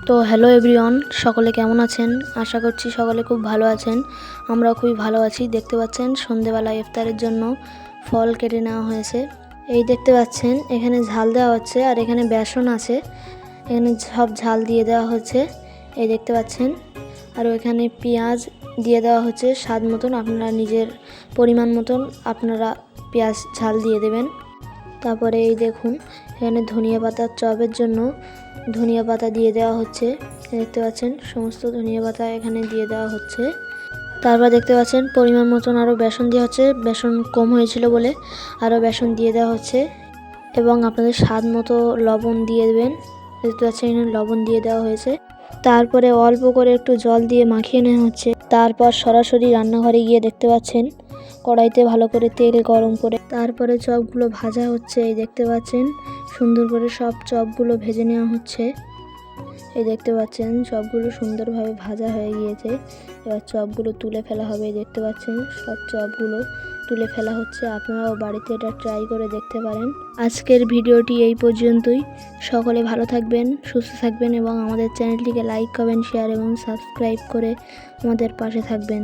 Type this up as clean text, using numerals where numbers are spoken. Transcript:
তো hello everyone, সকলে কেমন আছেন? আশা করছি সকলে খুব ভালো আছেন। আমরাও খুবই ভালো আছি। দেখতে পাচ্ছেন সন্ধেবেলা ইফতারের জন্য ফল কেটে নেওয়া হয়েছে। এই দেখতে পাচ্ছেন এখানে ঝাল দেওয়া হচ্ছে, আর এখানে বেসন আছে, এখানে সব ঝাল দিয়ে দেওয়া হচ্ছে। এই দেখতে পাচ্ছেন, আর এখানে পেঁয়াজ দিয়ে দেওয়া হচ্ছে স্বাদ মতন। আপনারা নিজের পরিমাণ মতন আপনারা পেঁয়াজ ঝাল দিয়ে দেবেন। তারপরে এই দেখুন এখানে ধনিয়া পাতার চপের জন্য ধনিয়া পাতা দিয়ে দেওয়া হচ্ছে। দেখতে পাচ্ছেন সমস্ত ধনিয়া পাতা এখানে দিয়ে দেওয়া হচ্ছে। তারপর দেখতে পাচ্ছেন পরিমাণ মতন আরও বেসন দেওয়া হচ্ছে, বেসন কম হয়েছিল বলে আরও বেসন দিয়ে দেওয়া হচ্ছে, এবং আপনাদের স্বাদ মতো লবণ দিয়ে দেবেন। দেখতে পাচ্ছেন এখানে লবণ দিয়ে দেওয়া হয়েছে। তারপরে অল্প করে একটু জল দিয়ে মাখিয়ে নেওয়া হচ্ছে। তারপর সরাসরি রান্নাঘরে গিয়ে দেখতে পাচ্ছেন কড়াইতে ভালো করে তেল গরম করে তারপরে চপগুলো ভাজা হচ্ছে। এই দেখতে পাচ্ছেন সুন্দর করে সব চপগুলো ভেজে নেওয়া হচ্ছে। এই দেখতে পাচ্ছেন চপগুলো সুন্দরভাবে ভাজা হয়ে গিয়েছে। এবার চপগুলো তুলে ফেলা হবে। দেখতে পাচ্ছেন সব চপগুলো তুলে ফেলা হচ্ছে। আপনারাও বাড়িতে এটা ট্রাই করে দেখতে পারেন। আজকের ভিডিওটি এই পর্যন্তই। সকলে ভালো থাকবেন, সুস্থ থাকবেন এবং আমাদের চ্যানেলটিকে লাইক, কমেন্ট, শেয়ার এবং সাবস্ক্রাইব করে আমাদের পাশে থাকবেন।